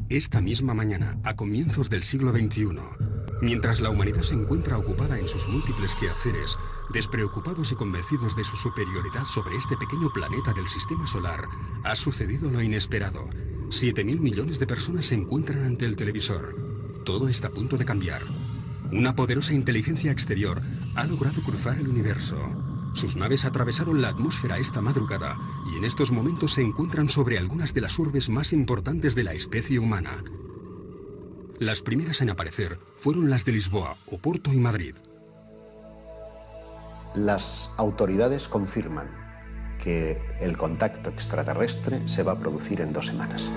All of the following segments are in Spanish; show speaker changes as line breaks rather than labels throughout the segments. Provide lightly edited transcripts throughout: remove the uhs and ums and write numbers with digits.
Esta misma mañana, a comienzos del siglo XXI, mientras la humanidad se encuentra ocupada en sus múltiples quehaceres, despreocupados y convencidos de su superioridad sobre este pequeño planeta del sistema solar, ha sucedido lo inesperado. 7.000 millones de personas se encuentran ante el televisor. Todo está a punto de cambiar. Una poderosa inteligencia exterior ha logrado cruzar el universo. Sus naves atravesaron la atmósfera esta madrugada y en estos momentos se encuentran sobre algunas de las urbes más importantes de la especie humana. Las primeras en aparecer fueron las de Lisboa, Oporto y Madrid.
Las autoridades confirman que el contacto extraterrestre se va a producir en 2 semanas.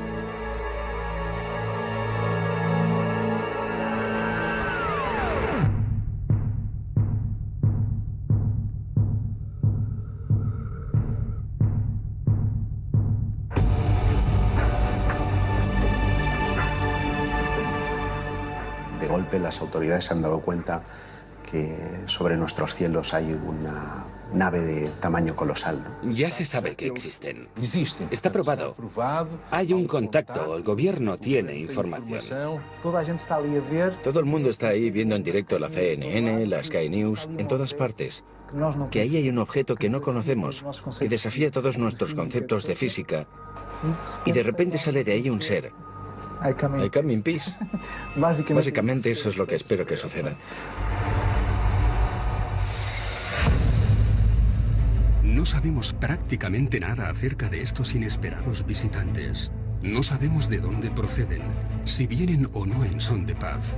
De golpe las autoridades se han dado cuenta que sobre nuestros cielos hay una nave de tamaño colosal, ¿no?
Ya se sabe que existen. Está probado. Hay un contacto, el gobierno tiene información.
Todo el mundo está ahí viendo en directo la CNN, la Sky News, en todas partes. Que ahí hay un objeto que no conocemos, que desafía todos nuestros conceptos de física. Y de repente sale de ahí un ser. I come in peace. Básicamente eso es lo que espero que suceda.
No sabemos prácticamente nada acerca de estos inesperados visitantes. No sabemos de dónde proceden, si vienen o no en son de paz.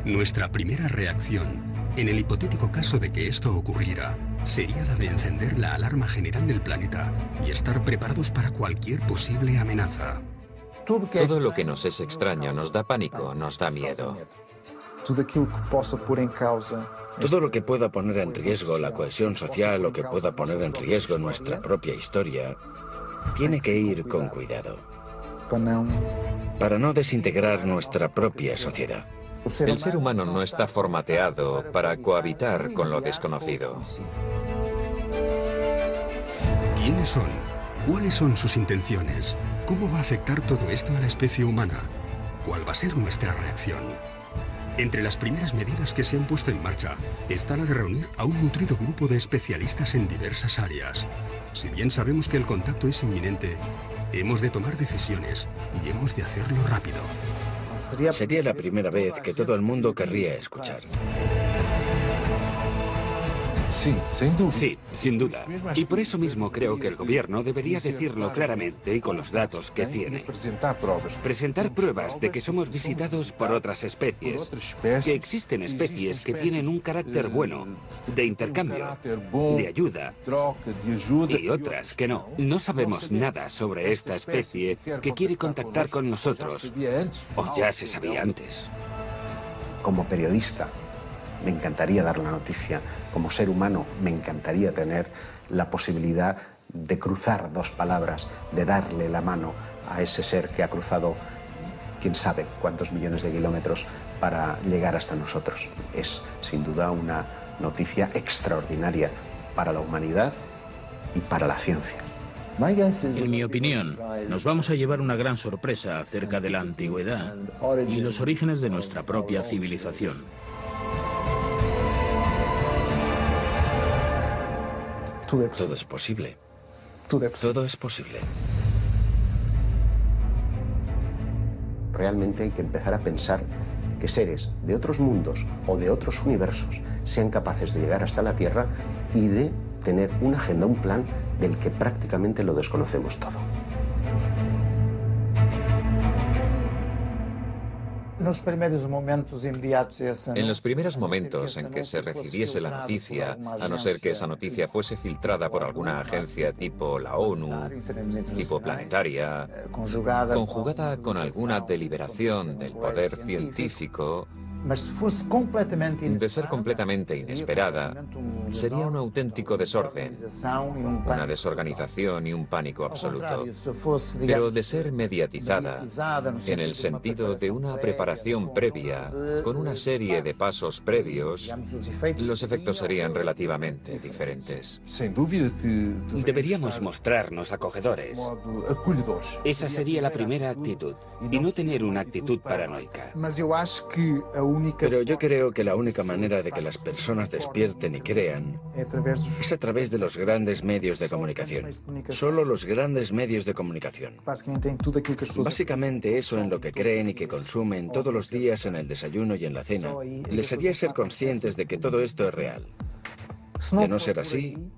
Nuestra primera reacción, en el hipotético caso de que esto ocurriera, sería la de encender la alarma general del planeta y estar preparados para cualquier posible amenaza.
Todo lo que nos es extraño nos da pánico, nos da miedo.
Todo lo que pueda poner en riesgo la cohesión social o que pueda poner en riesgo nuestra propia historia, tiene que ir con cuidado. Para no desintegrar nuestra propia sociedad.
El ser humano no está formateado para cohabitar con lo desconocido.
¿Quiénes son? ¿Cuáles son sus intenciones? ¿Cómo va a afectar todo esto a la especie humana? ¿Cuál va a ser nuestra reacción? Entre las primeras medidas que se han puesto en marcha está la de reunir a un nutrido grupo de especialistas en diversas áreas. Si bien sabemos que el contacto es inminente, hemos de tomar decisiones y hemos de hacerlo rápido.
Sería la primera vez que todo el mundo querría escuchar.
Sí, sin duda. Y por eso mismo creo que el gobierno debería decirlo claramente y con los datos que tiene. Presentar pruebas de que somos visitados por otras especies, que existen especies que tienen un carácter bueno, de intercambio, de ayuda, y otras que no. No sabemos nada sobre esta especie que quiere contactar con nosotros, o ya se sabía antes.
Como periodista, me encantaría dar la noticia. Como ser humano, me encantaría tener la posibilidad de cruzar 2 palabras, de darle la mano a ese ser que ha cruzado quién sabe cuántos millones de kilómetros para llegar hasta nosotros. Es, sin duda, una noticia extraordinaria para la humanidad y para la ciencia.
En mi opinión, nos vamos a llevar una gran sorpresa acerca de la antigüedad y los orígenes de nuestra propia civilización.
Todo es posible. Todo es posible.
Realmente hay que empezar a pensar que seres de otros mundos o de otros universos sean capaces de llegar hasta la Tierra y de tener una agenda, un plan del que prácticamente lo desconocemos todo.
En los primeros momentos en que se recibiese la noticia, a no ser que esa noticia fuese filtrada por alguna agencia tipo la ONU, tipo planetaria, conjugada con alguna deliberación del poder científico, De ser completamente inesperada, sería un auténtico desorden, una desorganización y un pánico absoluto. Pero de ser mediatizada, en el sentido de una preparación previa, con una serie de pasos previos, los efectos serían relativamente diferentes.
Deberíamos mostrarnos acogedores. Esa sería la primera actitud, y no tener una actitud paranoica.
Pero yo creo que la única manera de que las personas despierten y crean es a través de los grandes medios de comunicación. Solo los grandes medios de comunicación. Básicamente eso en lo que creen y que consumen todos los días en el desayuno y en la cena. Les haría ser conscientes de que todo esto es real. De no ser así,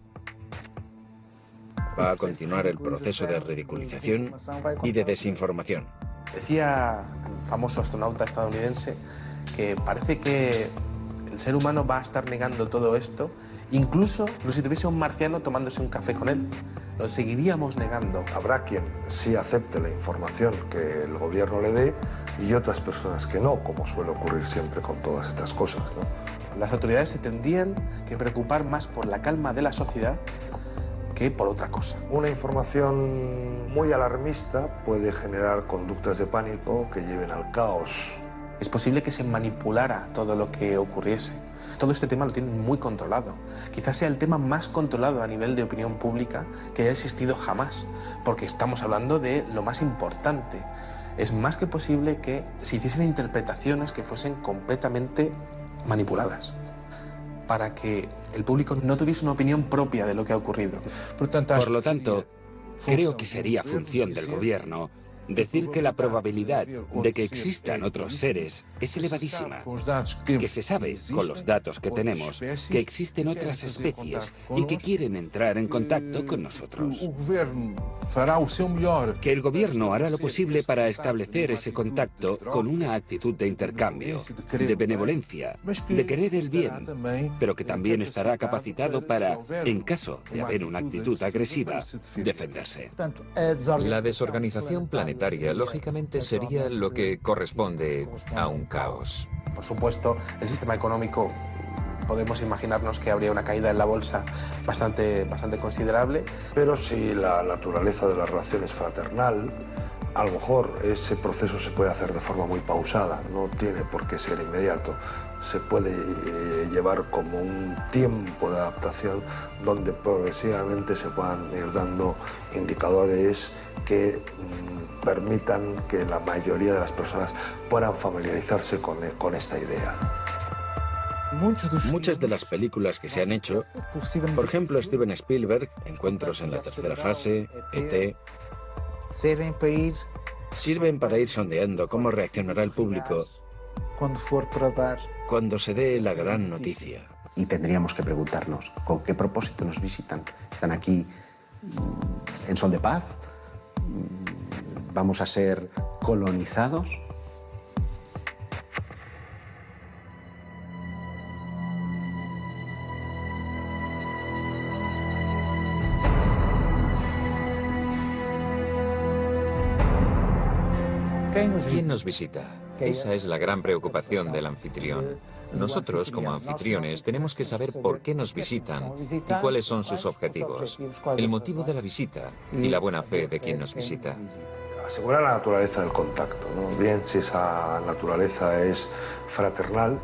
va a continuar el proceso de ridiculización y de desinformación.
Decía el famoso astronauta estadounidense que parece que el ser humano va a estar negando todo esto, incluso si tuviese un marciano tomándose un café con él. Lo seguiríamos negando.
Habrá quien sí acepte la información que el gobierno le dé y otras personas que no, como suele ocurrir siempre con todas estas cosas, ¿no?
Las autoridades se tendrían que preocupar más por la calma de la sociedad que por otra cosa.
Una información muy alarmista puede generar conductas de pánico que lleven al caos.
Es posible que se manipulara todo lo que ocurriese. Todo este tema lo tienen muy controlado. Quizás sea el tema más controlado a nivel de opinión pública que haya existido jamás, porque estamos hablando de lo más importante. Es más que posible que se hiciesen interpretaciones que fuesen completamente manipuladas, para que el público no tuviese una opinión propia de lo que ha ocurrido.
Por lo tanto, creo que sería función del gobierno decir que la probabilidad de que existan otros seres es elevadísima, que se sabe, con los datos que tenemos, que existen otras especies y que quieren entrar en contacto con nosotros. Que el gobierno hará lo posible para establecer ese contacto con una actitud de intercambio, de benevolencia, de querer el bien, pero que también estará capacitado para, en caso de haber una actitud agresiva, defenderse.
La desorganización planetaria lógicamente sería lo que corresponde a un caos.
Por supuesto, el sistema económico, podemos imaginarnos que habría una caída en la bolsa bastante considerable.
Pero si la naturaleza de la relación es fraternal, a lo mejor ese proceso se puede hacer de forma muy pausada, no tiene por qué ser inmediato. Se puede llevar como un tiempo de adaptación donde progresivamente se puedan ir dando indicadores que permitan que la mayoría de las personas puedan familiarizarse con esta idea.
Muchas de las películas que se han hecho, por ejemplo Steven Spielberg, Encuentros en la tercera fase, E.T., sirven para ir sondeando cómo reaccionará el público cuando se dé la gran noticia.
Y tendríamos que preguntarnos, ¿con qué propósito nos visitan? ¿Están aquí en son de paz? ¿Vamos a ser colonizados?
¿Quién nos visita? Esa es la gran preocupación del anfitrión. Nosotros, como anfitriones, tenemos que saber por qué nos visitan y cuáles son sus objetivos, el motivo de la visita y la buena fe de quien nos visita.
Asegurar la naturaleza del contacto, ¿no? Bien si esa naturaleza es fraternal,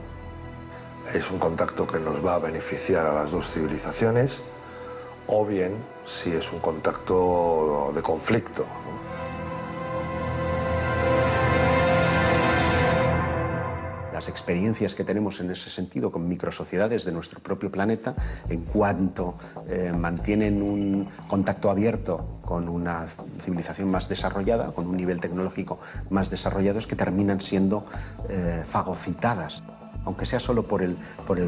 es un contacto que nos va a beneficiar a las dos civilizaciones, o bien si es un contacto de conflicto, ¿no?
Las experiencias que tenemos en ese sentido con microsociedades de nuestro propio planeta, en cuanto mantienen un contacto abierto con una civilización más desarrollada, con un nivel tecnológico más desarrollado, es que terminan siendo fagocitadas. Aunque sea solo por el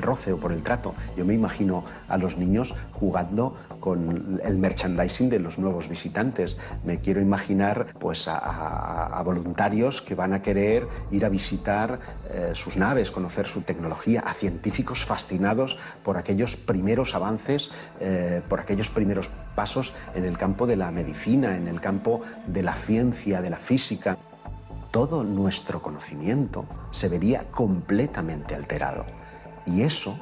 roce o por el trato. Yo me imagino a los niños jugando con el merchandising de los nuevos visitantes. Me quiero imaginar pues, a voluntarios que van a querer ir a visitar sus naves, conocer su tecnología, a científicos fascinados por aquellos primeros avances, por aquellos primeros pasos en el campo de la medicina, en el campo de la ciencia, de la física. todo nuestro conocimiento se vería completamente alterado. Y eso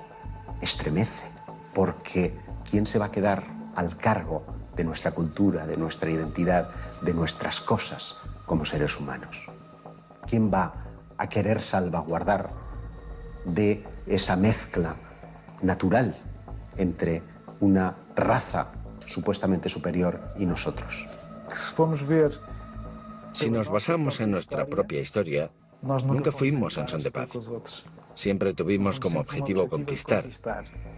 estremece, porque ¿quién se va a quedar al cargo de nuestra cultura, de nuestra identidad, de nuestras cosas como seres humanos? ¿Quién va a querer salvaguardar de esa mezcla natural entre una raza supuestamente superior y nosotros?
Si nos basamos en nuestra propia historia, nunca fuimos en son de paz. Siempre tuvimos como objetivo conquistar.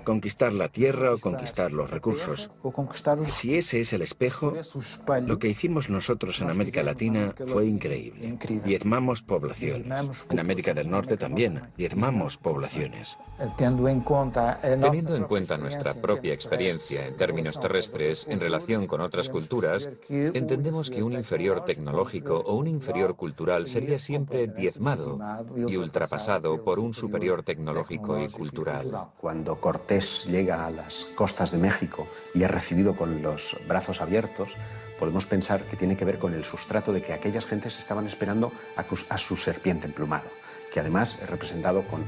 Conquistar la tierra o conquistar los recursos. Si ese es el espejo, lo que hicimos nosotros en América Latina fue increíble. Diezmamos poblaciones. En América del Norte también, diezmamos poblaciones.
Teniendo en cuenta nuestra propia experiencia en términos terrestres en relación con otras culturas, entendemos que un inferior tecnológico o un inferior cultural sería siempre diezmado y ultrapasado por un superior tecnológico y cultural.
Cuando Cortés llega a las costas de México y es recibido con los brazos abiertos, podemos pensar que tiene que ver con el sustrato de que aquellas gentes estaban esperando a su serpiente emplumado, que además es representado con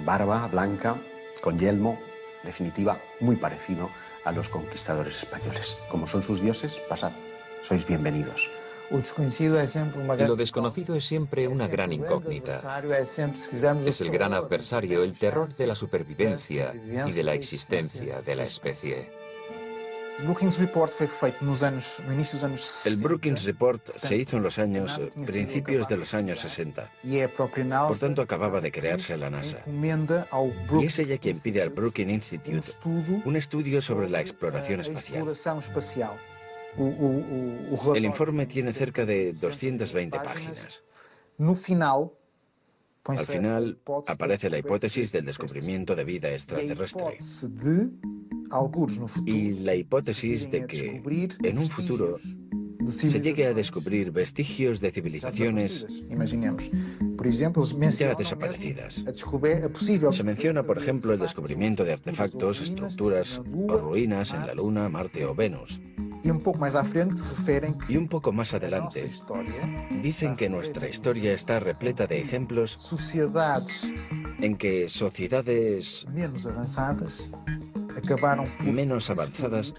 barba blanca, con yelmo, en definitiva, muy parecido a los conquistadores españoles. Como son sus dioses, pasad, sois bienvenidos.
Lo desconocido es siempre una gran incógnita. Es el gran adversario, el terror de la supervivencia y de la existencia de la especie.
El Brookings Report se hizo en los principios de los años 60. Por tanto, acababa de crearse la NASA. Y es ella quien pide al Brookings Institute un estudio sobre la exploración espacial. El informe tiene cerca de 220 páginas. Al final aparece la hipótesis del descubrimiento de vida extraterrestre y la hipótesis de que en un futuro se llegue a descubrir vestigios de civilizaciones ya desaparecidas. Se menciona, por ejemplo, el descubrimiento de artefactos, estructuras o ruinas en la Luna, Marte o Venus. Y un poco más adelante, dicen que nuestra historia está repleta de ejemplos en que sociedades menos avanzadas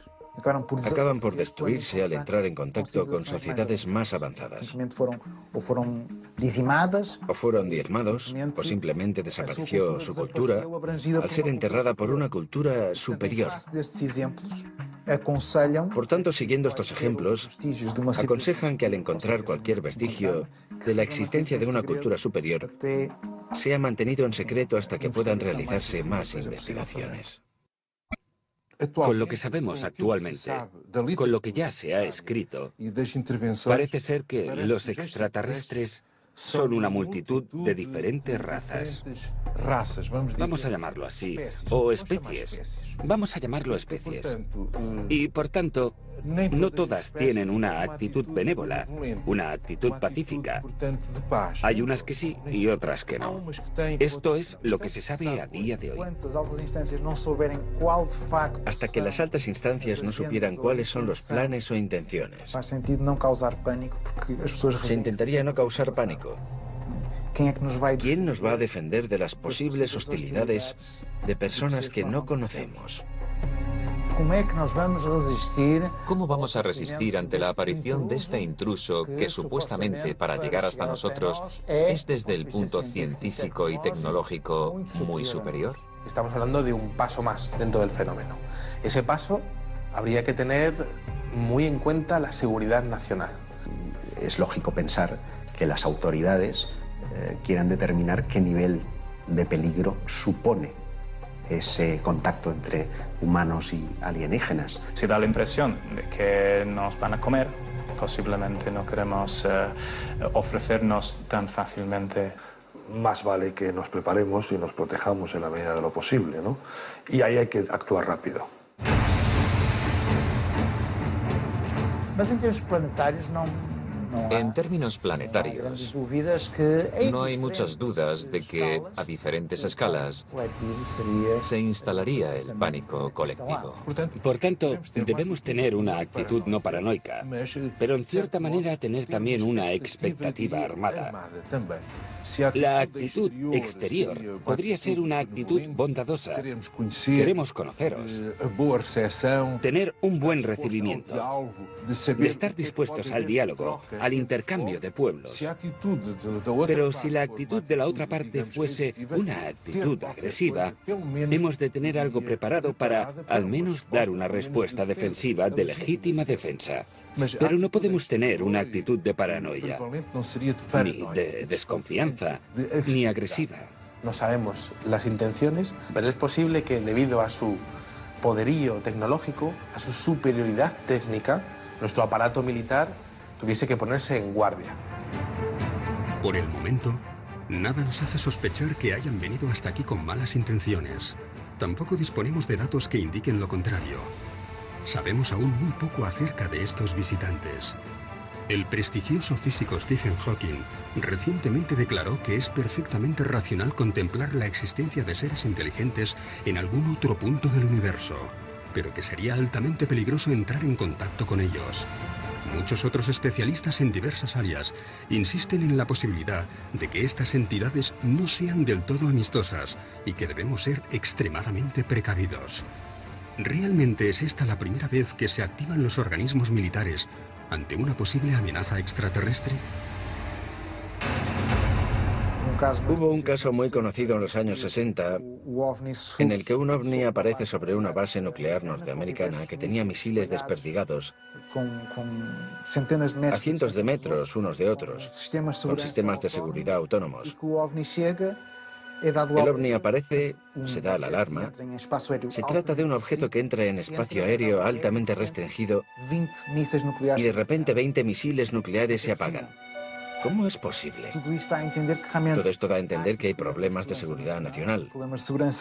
acaban por destruirse al entrar en contacto con sociedades más avanzadas. O fueron diezmados, o simplemente desapareció su cultura al ser enterrada por una cultura superior. Por tanto, siguiendo estos ejemplos, aconsejan que al encontrar cualquier vestigio de la existencia de una cultura superior, sea mantenido en secreto hasta que puedan realizarse más investigaciones.
Con lo que sabemos actualmente, con lo que ya se ha escrito, parece ser que los extraterrestres son una multitud de diferentes razas. Vamos a llamarlo así, o especies. Vamos a llamarlo especies. Y por tanto, no todas tienen una actitud benévola, una actitud pacífica. Hay unas que sí y otras que no. Esto es lo que se sabe a día de hoy.
Hasta que las altas instancias no supieran cuáles son los planes o intenciones. Se intentaría no causar pánico. ¿Quién nos va a defender de las posibles hostilidades de personas que no conocemos?
¿Cómo vamos a resistir ante la aparición de este intruso que supuestamente para llegar hasta nosotros es desde el punto científico y tecnológico muy superior?
Estamos hablando de un paso más dentro del fenómeno. Ese paso habría que tener muy en cuenta la seguridad nacional.
Es lógico pensar que las autoridades quieran determinar qué nivel de peligro supone ese contacto entre humanos y alienígenas.
Si da la impresión de que nos van a comer, posiblemente no queremos ofrecernos tan fácilmente.
Más vale que nos preparemos y nos protejamos en la medida de lo posible, ¿no? Y ahí hay que actuar rápido.
En términos planetarios, no hay muchas dudas de que, a diferentes escalas, se instalaría el pánico colectivo.
Por tanto, debemos tener una actitud no paranoica, pero en cierta manera tener también una expectativa armada. La actitud exterior podría ser una actitud bondadosa. Queremos conoceros, tener un buen recibimiento, de estar dispuestos al diálogo, al intercambio de pueblos. Pero si la actitud de la otra parte fuese una actitud agresiva, hemos de tener algo preparado para, al menos, dar una respuesta defensiva de legítima defensa. Pero no podemos tener una actitud de paranoia, ni de desconfianza, ni agresiva.
No sabemos las intenciones, pero es posible que debido a su poderío tecnológico, a su superioridad técnica, nuestro aparato militar tuviese que ponerse en guardia.
Por el momento, nada nos hace sospechar que hayan venido hasta aquí con malas intenciones. Tampoco disponemos de datos que indiquen lo contrario. Sabemos aún muy poco acerca de estos visitantes. El prestigioso físico Stephen Hawking recientemente declaró que es perfectamente racional contemplar la existencia de seres inteligentes en algún otro punto del universo, pero que sería altamente peligroso entrar en contacto con ellos. Muchos otros especialistas en diversas áreas insisten en la posibilidad de que estas entidades no sean del todo amistosas y que debemos ser extremadamente precavidos. ¿Realmente es esta la primera vez que se activan los organismos militares ante una posible amenaza extraterrestre?
Hubo un caso muy conocido en los años 60 en el que un ovni aparece sobre una base nuclear norteamericana que tenía misiles desperdigados a cientos de metros unos de otros, con sistemas de seguridad autónomos. El ovni aparece, se da la alarma. Se trata de un objeto que entra en espacio aéreo altamente restringido y de repente 20 misiles nucleares se apagan. ¿Cómo es posible? Todo esto da a entender que hay problemas de seguridad nacional,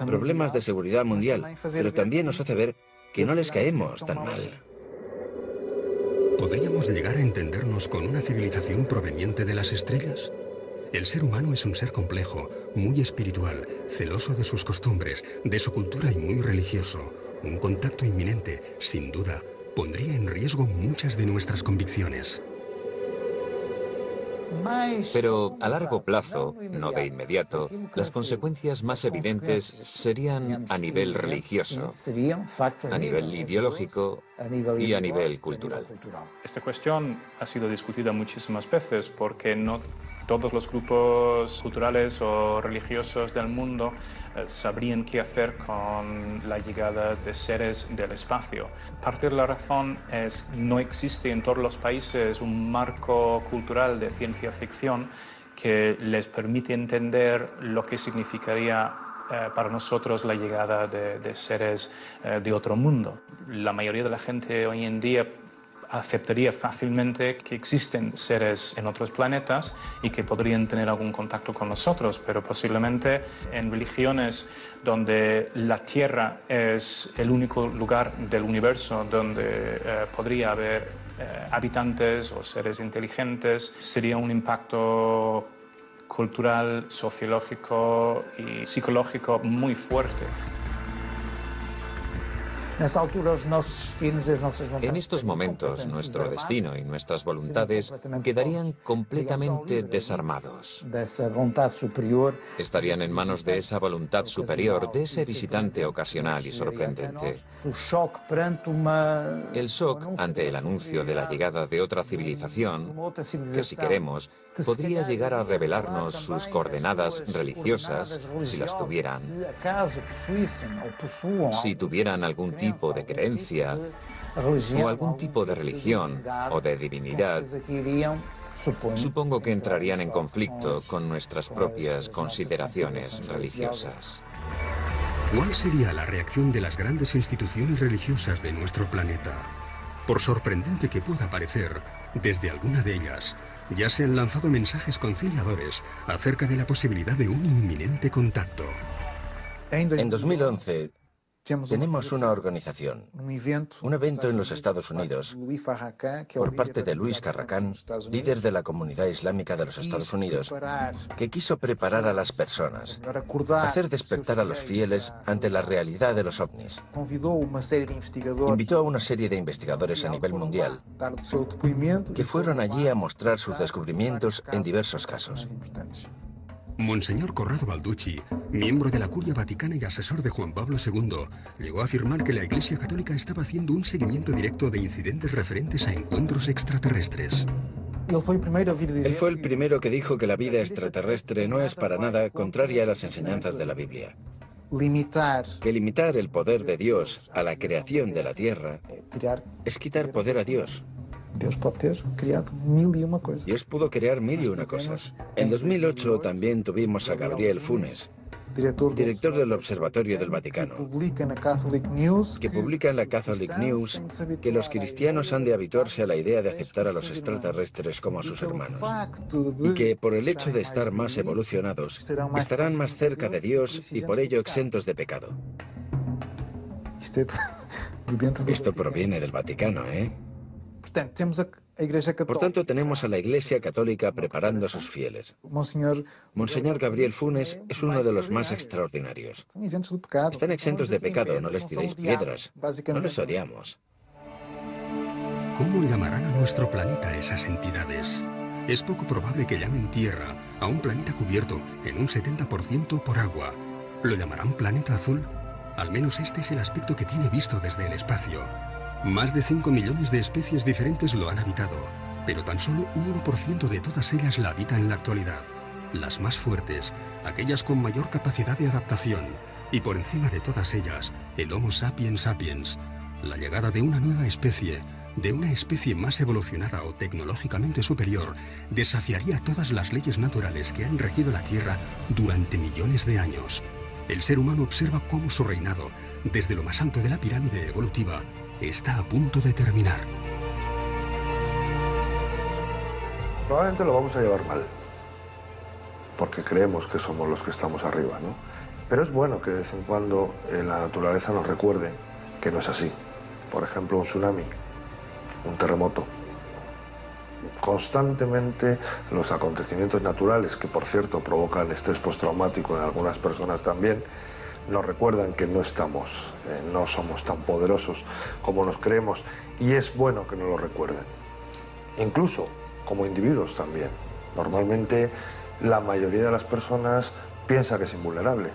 problemas de seguridad mundial, pero también nos hace ver que no les caemos tan mal.
¿Podríamos llegar a entendernos con una civilización proveniente de las estrellas? El ser humano es un ser complejo, muy espiritual, celoso de sus costumbres, de su cultura y muy religioso. Un contacto inminente, sin duda, pondría en riesgo muchas de nuestras convicciones.
Pero a largo plazo, no de inmediato, las consecuencias más evidentes serían a nivel religioso, a nivel ideológico y a nivel cultural.
Esta cuestión ha sido discutida muchísimas veces porque no todos los grupos culturales o religiosos del mundo sabrían qué hacer con la llegada de seres del espacio. Parte de la razón es que no existe en todos los países un marco cultural de ciencia ficción que les permite entender lo que significaría para nosotros la llegada de seres de otro mundo. La mayoría de la gente hoy en día aceptaría fácilmente que existen seres en otros planetas y que podrían tener algún contacto con nosotros, pero posiblemente en religiones donde la Tierra es el único lugar del universo donde podría haber habitantes o seres inteligentes, sería un impacto cultural, sociológico y psicológico muy fuerte.
En estos momentos, nuestro destino y nuestras voluntades quedarían completamente desarmados. Estarían en manos de esa voluntad superior, de ese visitante ocasional y sorprendente. El shock ante el anuncio de la llegada de otra civilización, que si queremos, podría llegar a revelarnos sus coordenadas religiosas, si las tuvieran, si tuvieran algún tipo de creencia o algún tipo de religión o de divinidad. Supongo que entrarían en conflicto con nuestras propias consideraciones religiosas.
¿Cuál sería la reacción de las grandes instituciones religiosas de nuestro planeta? Por sorprendente que pueda parecer, desde alguna de ellas ya se han lanzado mensajes conciliadores acerca de la posibilidad de un inminente contacto.
En 2011, Tenemos una organización, un evento en los Estados Unidos, por parte de Luis Farrakhan, líder de la comunidad islámica de los Estados Unidos, que quiso preparar a las personas, hacer despertar a los fieles ante la realidad de los ovnis. Invitó a una serie de investigadores a nivel mundial que fueron allí a mostrar sus descubrimientos en diversos casos.
Monseñor Corrado Balducci, miembro de la Curia Vaticana y asesor de Juan Pablo II, llegó a afirmar que la Iglesia Católica estaba haciendo un seguimiento directo de incidentes referentes a encuentros extraterrestres.
Él fue el primero que dijo que la vida extraterrestre no es para nada contraria a las enseñanzas de la Biblia. Que limitar el poder de Dios a la creación de la Tierra es quitar poder a Dios. Dios pudo crear mil y una cosas. En 2008 también tuvimos a Gabriel Funes, director del Observatorio del Vaticano, que publica en la Catholic News que los cristianos han de habituarse a la idea de aceptar a los extraterrestres como a sus hermanos y que, por el hecho de estar más evolucionados, estarán más cerca de Dios y por ello exentos de pecado. Esto proviene del Vaticano, ¿eh? Por tanto, tenemos a la Iglesia Católica preparando a sus fieles. Monseñor Gabriel Funes es uno de los más extraordinarios. Están exentos de pecado, no les tiréis piedras, no les odiamos.
¿Cómo llamarán a nuestro planeta esas entidades? Es poco probable que llamen Tierra a un planeta cubierto en un 70% por agua. ¿Lo llamarán planeta azul? Al menos este es el aspecto que tiene visto desde el espacio. Más de 5 millones de especies diferentes lo han habitado, pero tan solo un 1% de todas ellas la habitan en la actualidad. Las más fuertes, aquellas con mayor capacidad de adaptación, y por encima de todas ellas, el Homo sapiens sapiens. La llegada de una nueva especie, de una especie más evolucionada o tecnológicamente superior, desafiaría todas las leyes naturales que han regido la Tierra durante millones de años. El ser humano observa cómo su reinado, desde lo más alto de la pirámide evolutiva, está a punto de terminar.
Probablemente lo vamos a llevar mal, porque creemos que somos los que estamos arriba, ¿no? Pero es bueno que de vez en cuando la naturaleza nos recuerde que no es así. Por ejemplo, un tsunami, un terremoto. Constantemente los acontecimientos naturales, que por cierto provocan estrés postraumático en algunas personas también, nos recuerdan que no somos tan poderosos como nos creemos, y es bueno que nos lo recuerden. Incluso como individuos también. Normalmente la mayoría de las personas piensa que es invulnerable.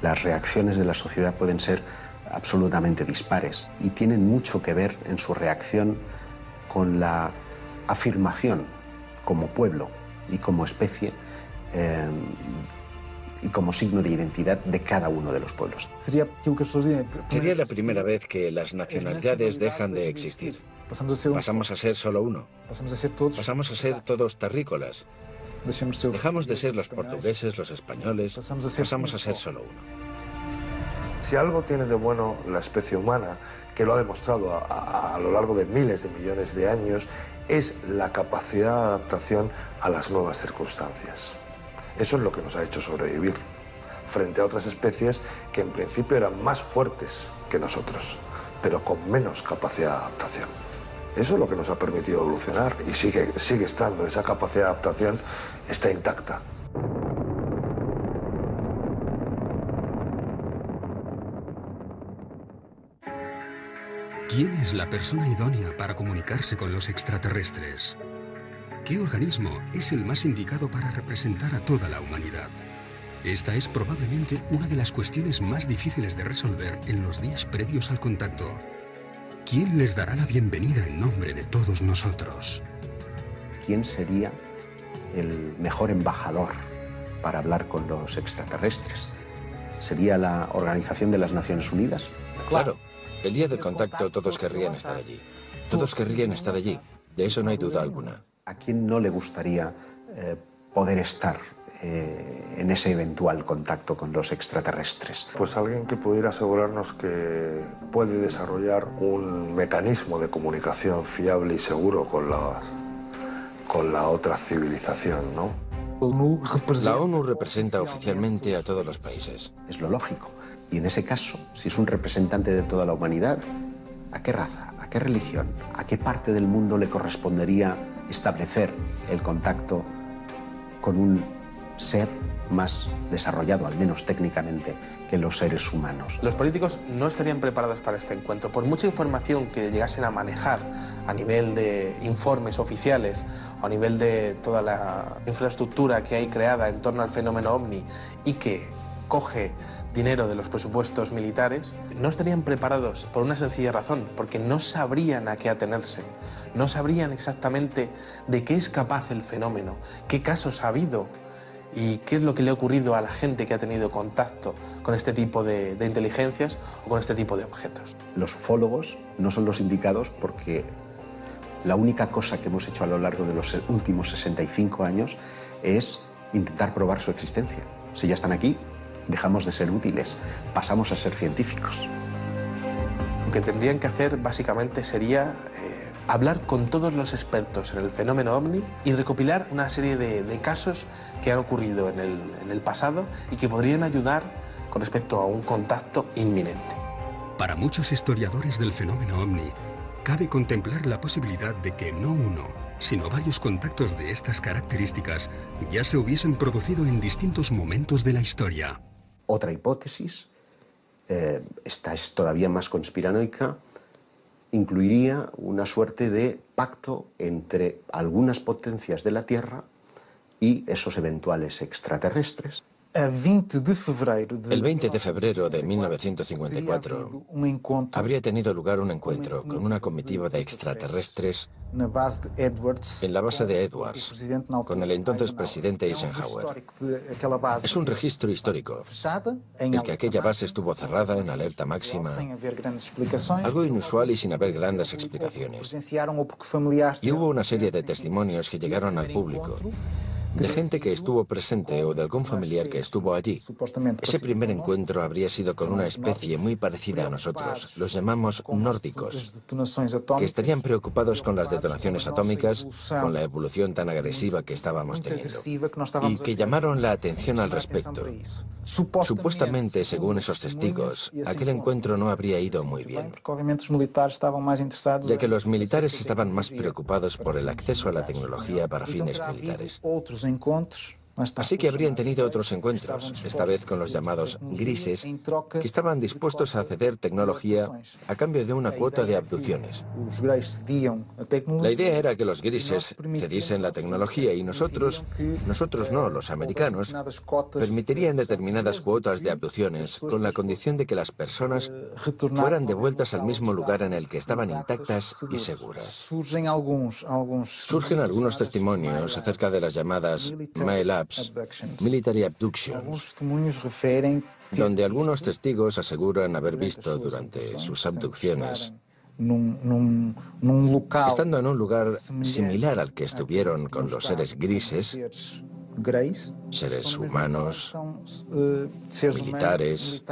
Las reacciones de la sociedad pueden ser absolutamente dispares y tienen mucho que ver en su reacción con la afirmación como pueblo y como especie y como signo de identidad de cada uno de los pueblos.
Sería la primera vez que las nacionalidades dejan de existir. Pasamos a ser solo uno. Pasamos a ser todos terrícolas. Dejamos de ser los portugueses, los españoles. Pasamos a ser solo uno.
Si algo tiene de bueno la especie humana, que lo ha demostrado a lo largo de miles de millones de años, es la capacidad de adaptación a las nuevas circunstancias. Eso es lo que nos ha hecho sobrevivir, frente a otras especies que en principio eran más fuertes que nosotros, pero con menos capacidad de adaptación. Eso es lo que nos ha permitido evolucionar y sigue estando, esa capacidad de adaptación está intacta.
¿Quién es la persona idónea para comunicarse con los extraterrestres? ¿Qué organismo es el más indicado para representar a toda la humanidad? Esta es probablemente una de las cuestiones más difíciles de resolver en los días previos al contacto. ¿Quién les dará la bienvenida en nombre de todos nosotros?
¿Quién sería el mejor embajador para hablar con los extraterrestres? ¿Sería la Organización de las Naciones Unidas?
Claro. El día del contacto todos querrían estar allí. Todos querrían estar allí. De eso no hay duda alguna.
¿A quién no le gustaría poder estar en ese eventual contacto con los extraterrestres?
Pues alguien que pudiera asegurarnos que puede desarrollar un mecanismo de comunicación fiable y seguro con la otra civilización, ¿no?
La ONU representa oficialmente a todos los países.
Es lo lógico Y en ese caso, si es un representante de toda la humanidad, ¿a qué raza, a qué religión, a qué parte del mundo le correspondería establecer el contacto con un ser más desarrollado, al menos técnicamente, que los seres humanos?
Los políticos no estarían preparados para este encuentro. Por mucha información que llegasen a manejar a nivel de informes oficiales o a nivel de toda la infraestructura que hay creada en torno al fenómeno OVNI y que coge dinero de los presupuestos militares, no estarían preparados por una sencilla razón, porque no sabrían a qué atenerse, no sabrían exactamente de qué es capaz el fenómeno, qué casos ha habido y qué es lo que le ha ocurrido a la gente que ha tenido contacto con este tipo de inteligencias o con este tipo de objetos.
Los ufólogos no son los indicados porque la única cosa que hemos hecho a lo largo de los últimos 65 años es intentar probar su existencia. Si ya están aquí, dejamos de ser útiles, pasamos a ser científicos.
Lo que tendrían que hacer básicamente sería hablar con todos los expertos en el fenómeno OVNI y recopilar una serie de casos que han ocurrido en el pasado y que podrían ayudar con respecto a un contacto inminente.
Para muchos historiadores del fenómeno OVNI, cabe contemplar la posibilidad de que no uno, sino varios contactos de estas características ya se hubiesen producido en distintos momentos de la historia.
Otra hipótesis, esta es todavía más conspiranoica, incluiría una suerte de pacto entre algunas potencias de la Tierra y esos eventuales extraterrestres.
El 20 de febrero de 1954 habría tenido lugar un encuentro con una comitiva de extraterrestres en la base de Edwards, con el entonces presidente Eisenhower. Es un registro histórico, el que aquella base estuvo cerrada en alerta máxima, algo inusual y sin haber grandes explicaciones. Y hubo una serie de testimonios que llegaron al público, de gente que estuvo presente o de algún familiar que estuvo allí. Ese primer encuentro habría sido con una especie muy parecida a nosotros, los llamamos nórdicos, que estarían preocupados con las detonaciones atómicas, con la evolución tan agresiva que estábamos teniendo, y que llamaron la atención al respecto. Supuestamente, según esos testigos, aquel encuentro no habría ido muy bien, ya que los militares estaban más preocupados por el acceso a la tecnología para fines militares. Así que habrían tenido otros encuentros, esta vez con los llamados grises, que estaban dispuestos a ceder tecnología a cambio de una cuota de abducciones. La idea era que los grises cediesen la tecnología y nosotros no, los americanos, permitirían determinadas cuotas de abducciones con la condición de que las personas fueran devueltas al mismo lugar en el que estaban intactas y seguras. Surgen algunos testimonios acerca de las llamadas MILABs, Military Abductions, donde algunos testigos aseguran haber visto durante sus abducciones, estando en un lugar similar al que estuvieron con los seres grises, seres humanos, militares,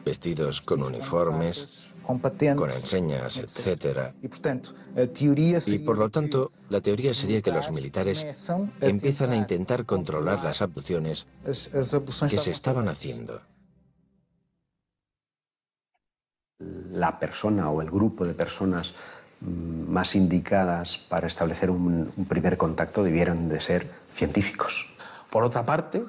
vestidos con uniformes, con enseñas, etc. Y por lo tanto, la teoría sería que los militares empiezan a intentar controlar las abducciones que se estaban haciendo.
La persona o el grupo de personas más indicadas para establecer un primer contacto debieran de ser científicos.
Por otra parte,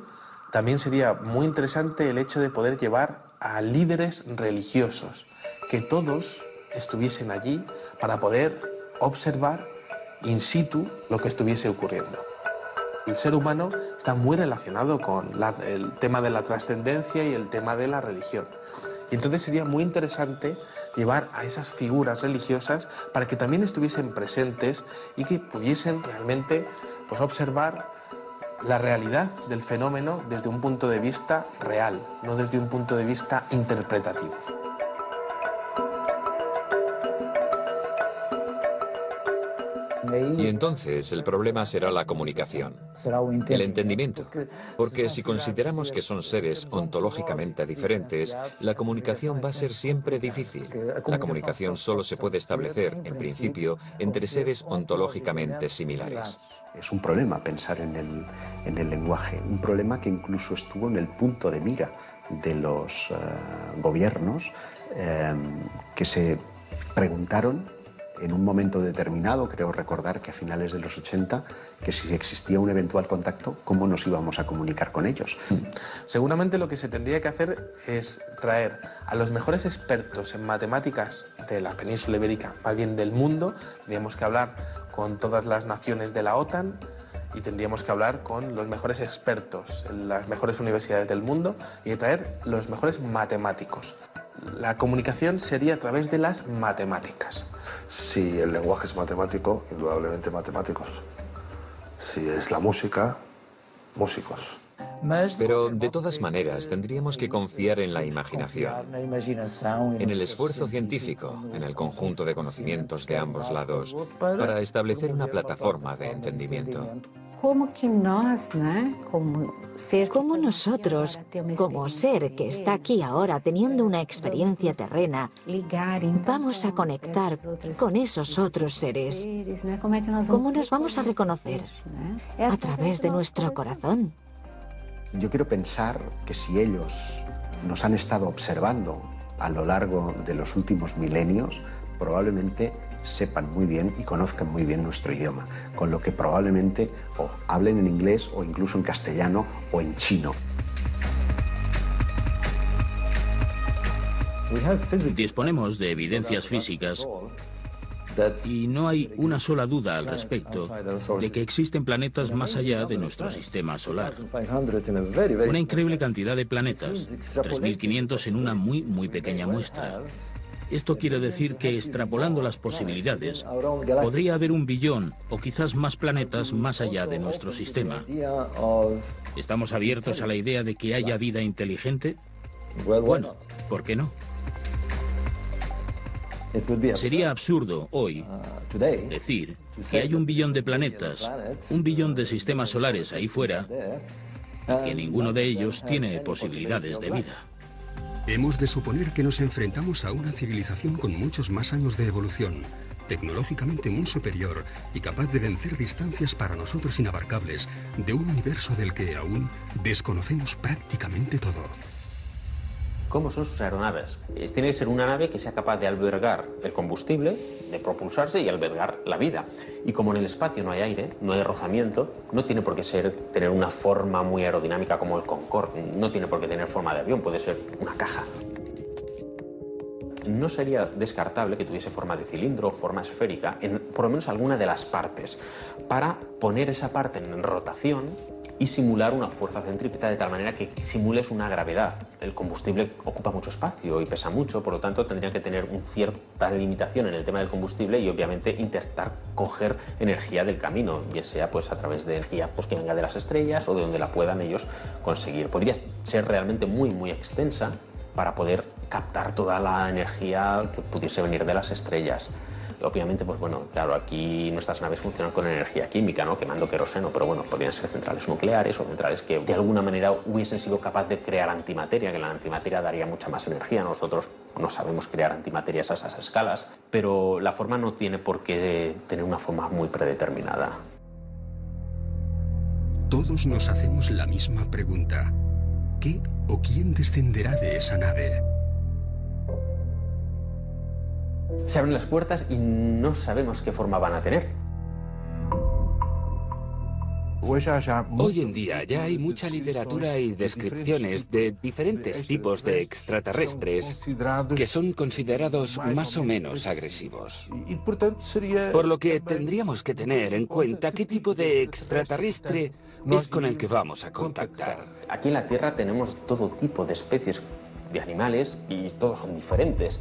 también sería muy interesante el hecho de poder llevar a líderes religiosos, que todos estuviesen allí para poder observar in situ lo que estuviese ocurriendo. El ser humano está muy relacionado con el tema de la trascendencia y el tema de la religión. Y entonces sería muy interesante llevar a esas figuras religiosas para que también estuviesen presentes y que pudiesen realmente observar la realidad del fenómeno desde un punto de vista real, no desde un punto de vista interpretativo.
Y entonces el problema será la comunicación, el entendimiento, porque si consideramos que son seres ontológicamente diferentes, la comunicación va a ser siempre difícil. La comunicación solo se puede establecer, en principio, entre seres ontológicamente similares.
Es un problema pensar en el lenguaje, un problema que incluso estuvo en el punto de mira de los gobiernos que se preguntaron en un momento determinado, creo recordar que a finales de los 80, que si existía un eventual contacto, ¿cómo nos íbamos a comunicar con ellos?
Seguramente lo que se tendría que hacer es traer a los mejores expertos en matemáticas de la península ibérica, más bien del mundo. Tendríamos que hablar con todas las naciones de la OTAN y tendríamos que hablar con los mejores expertos en las mejores universidades del mundo y traer los mejores matemáticos. La comunicación sería a través de las matemáticas.
Si el lenguaje es matemático, indudablemente matemáticos. Si es la música, músicos.
Pero de todas maneras tendríamos que confiar en la imaginación, en el esfuerzo científico, en el conjunto de conocimientos de ambos lados, para establecer una plataforma de entendimiento.
¿Cómo nosotros, como ser que está aquí ahora teniendo una experiencia terrena, vamos a conectar con esos otros seres? ¿Cómo nos vamos a reconocer? A través de nuestro corazón.
Yo quiero pensar que si ellos nos han estado observando a lo largo de los últimos milenios, probablemente sepan muy bien y conozcan muy bien nuestro idioma, con lo que probablemente o hablen en inglés o incluso en castellano o en chino.
Disponemos de evidencias físicas y no hay una sola duda al respecto de que existen planetas más allá de nuestro sistema solar. Una increíble cantidad de planetas, 3.500 en una muy pequeña muestra. Esto quiere decir que, extrapolando las posibilidades, podría haber 1 billón o quizás más planetas más allá de nuestro sistema. ¿Estamos abiertos a la idea de que haya vida inteligente? Bueno, ¿por qué no? Sería absurdo hoy decir que hay 1 billón de planetas, 1 billón de sistemas solares ahí fuera, y que ninguno de ellos tiene posibilidades de vida.
Hemos de suponer que nos enfrentamos a una civilización con muchos más años de evolución, tecnológicamente muy superior y capaz de vencer distancias para nosotros inabarcables de un universo del que aún desconocemos prácticamente todo.
¿Cómo son sus aeronaves? Tiene que ser una nave que sea capaz de albergar el combustible, de propulsarse y albergar la vida. Y como en el espacio no hay aire, no hay rozamiento, no tiene por qué tener una forma muy aerodinámica como el Concorde, no tiene por qué tener forma de avión, puede ser una caja. No sería descartable que tuviese forma de cilindro o forma esférica, en por lo menos alguna de las partes, para poner esa parte en rotación y simular una fuerza centrípeta de tal manera que simules una gravedad. El combustible ocupa mucho espacio y pesa mucho, por lo tanto tendrían que tener una cierta limitación en el tema del combustible y obviamente intentar coger energía del camino, bien sea pues a través de energía pues, que venga de las estrellas o de donde la puedan ellos conseguir. Podría ser realmente muy extensa para poder captar toda la energía que pudiese venir de las estrellas. Obviamente, pues bueno, claro, aquí nuestras naves funcionan con energía química, ¿no? Quemando queroseno, pero bueno, podrían ser centrales nucleares o centrales que de alguna manera hubiesen sido capaces de crear antimateria, que la antimateria daría mucha más energía. Nosotros no sabemos crear antimaterias a esas escalas, pero la forma no tiene por qué tener una forma muy predeterminada.
Todos nos hacemos la misma pregunta. ¿Qué o quién descenderá de esa nave?
Se abren las puertas y no sabemos qué forma van a tener.
Hoy en día ya hay mucha literatura y descripciones de diferentes tipos de extraterrestres que son considerados más o menos agresivos. Por lo que tendríamos que tener en cuenta qué tipo de extraterrestre es con el que vamos a contactar.
Aquí en la Tierra tenemos todo tipo de especies de animales y todos son diferentes.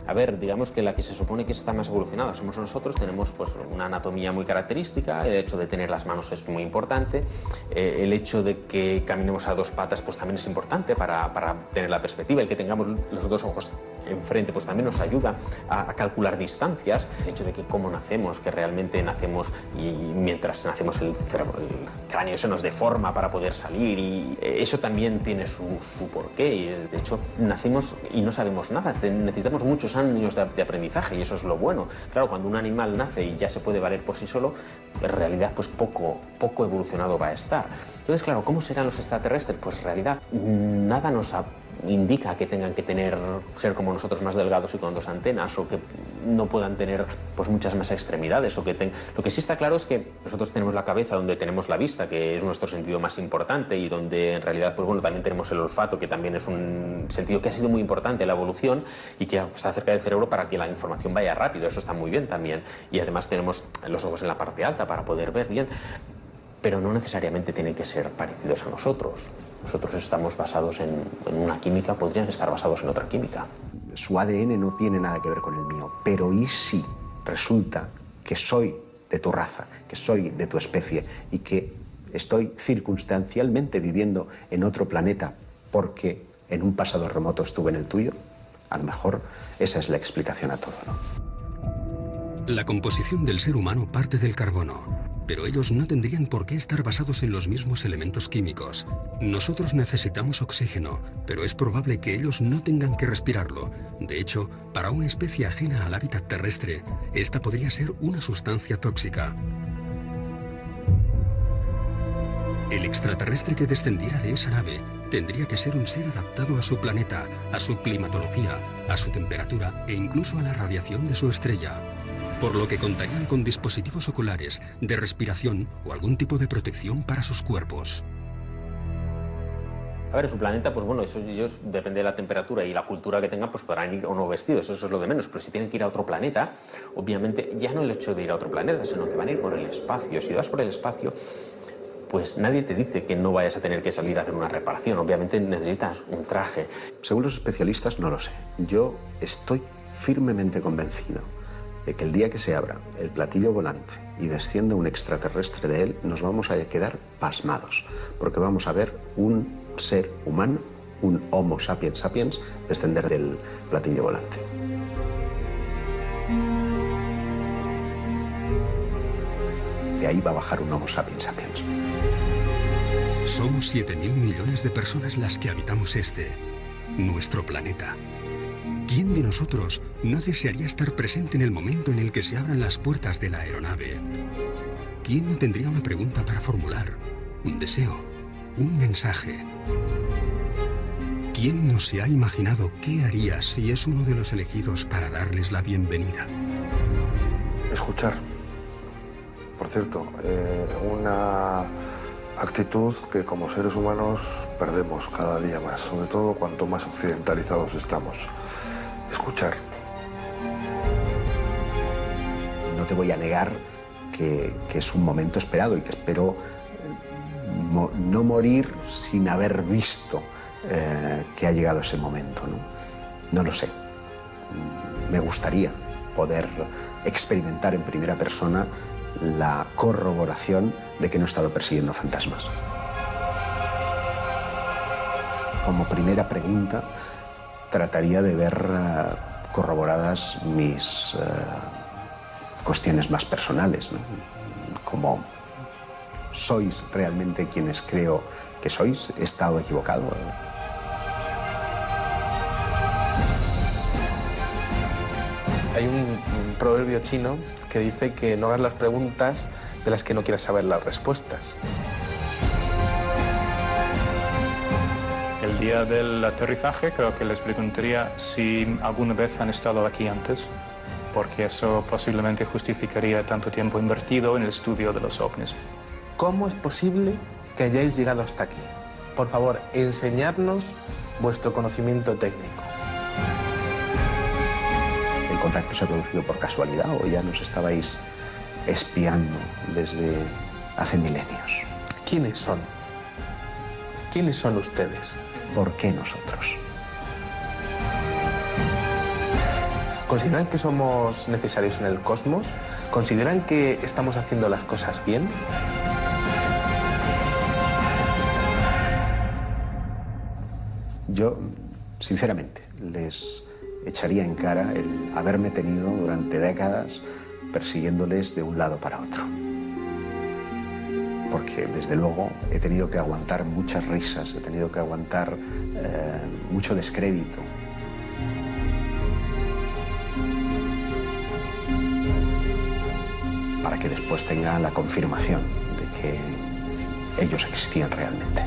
A ver, digamos que la que se supone que está más evolucionada somos nosotros, tenemos pues una anatomía muy característica, el hecho de tener las manos es muy importante, el hecho de que caminemos a 2 patas pues también es importante para tener la perspectiva, el que tengamos los 2 ojos enfrente pues también nos ayuda a calcular distancias, el hecho de que cómo nacemos, que realmente nacemos y mientras nacemos el cráneo se nos deforma para poder salir y eso también tiene su porqué y de hecho nacemos y no sabemos nada, necesitamos muchos años de aprendizaje y eso es lo bueno. Claro, cuando un animal nace y ya se puede valer por sí solo, en realidad pues poco evolucionado va a estar. Entonces, claro, ¿cómo serán los extraterrestres? Pues en realidad nada nos indica que tengan que ser como nosotros, más delgados y con 2 antenas, o que no puedan tener pues muchas más extremidades, o que lo que sí está claro es que nosotros tenemos la cabeza donde tenemos la vista, que es nuestro sentido más importante, y donde en realidad pues bueno, también tenemos el olfato, que también es un sentido que ha sido muy importante en la evolución y que está cerca del cerebro para que la información vaya rápido. Eso está muy bien también, y además tenemos los ojos en la parte alta para poder ver bien, pero no necesariamente tienen que ser parecidos a nosotros. Nosotros estamos basados en una química, podrían estar basados en otra química.
Su ADN no tiene nada que ver con el mío, pero ¿y si resulta que soy de tu raza, que soy de tu especie y que estoy circunstancialmente viviendo en otro planeta porque en un pasado remoto estuve en el tuyo? A lo mejor esa es la explicación a todo, ¿no?
La composición del ser humano parte del carbono, pero ellos no tendrían por qué estar basados en los mismos elementos químicos. Nosotros necesitamos oxígeno, pero es probable que ellos no tengan que respirarlo. De hecho, para una especie ajena al hábitat terrestre, esta podría ser una sustancia tóxica. El extraterrestre que descendiera de esa nave tendría que ser un ser adaptado a su planeta, a su climatología, a su temperatura e incluso a la radiación de su estrella. Por lo que contarían con dispositivos oculares, de respiración o algún tipo de protección para sus cuerpos.
A ver, su planeta, pues bueno, ellos, depende de la temperatura y la cultura que tengan, pues podrán ir o no vestidos, eso es lo de menos. Pero si tienen que ir a otro planeta, obviamente ya no el hecho de ir a otro planeta, sino que van a ir por el espacio. Si vas por el espacio, pues nadie te dice que no vayas a tener que salir a hacer una reparación. Obviamente necesitas un traje.
Según los especialistas, no lo sé. Yo estoy firmemente convencido de que el día que se abra el platillo volante y descienda un extraterrestre de él, nos vamos a quedar pasmados, porque vamos a ver un ser humano, un Homo sapiens sapiens, descender del platillo volante. De ahí va a bajar un Homo sapiens sapiens.
Somos 7.000 millones de personas las que habitamos nuestro planeta. ¿Quién de nosotros no desearía estar presente en el momento en el que se abran las puertas de la aeronave? ¿Quién no tendría una pregunta para formular? Un deseo, un mensaje. ¿Quién no se ha imaginado qué haría si es uno de los elegidos para darles la bienvenida?
Escuchar. Por cierto, una actitud que como seres humanos perdemos cada día más, sobre todo cuanto más occidentalizados estamos. Escuchar.
No te voy a negar que es un momento esperado y que espero no morir sin haber visto que ha llegado ese momento, ¿no? No lo sé. Me gustaría poder experimentar en primera persona la corroboración de que no he estado persiguiendo fantasmas. Como primera pregunta, trataría de ver corroboradas mis cuestiones más personales, ¿no? Como, ¿sois realmente quienes creo que sois? ¿He estado equivocado?
Hay un proverbio chino que dice que no hagas las preguntas de las que no quieras saber las respuestas.
El día del aterrizaje creo que les preguntaría si alguna vez han estado aquí antes, porque eso posiblemente justificaría tanto tiempo invertido en el estudio de los ovnis.
¿Cómo es posible que hayáis llegado hasta aquí? Por favor, enseñadnos vuestro conocimiento técnico.
¿El contacto se ha producido por casualidad o ya nos estabais espiando desde hace milenios?
¿Quiénes son? ¿Quiénes son ustedes?
¿Por qué nosotros?
¿Consideran que somos necesarios en el cosmos? ¿Consideran que estamos haciendo las cosas bien?
Yo, sinceramente, les echaría en cara el haberme tenido durante décadas persiguiéndoles de un lado para otro. Porque, desde luego, he tenido que aguantar muchas risas, he tenido que aguantar mucho descrédito. Para que después tenga la confirmación de que ellos existían realmente.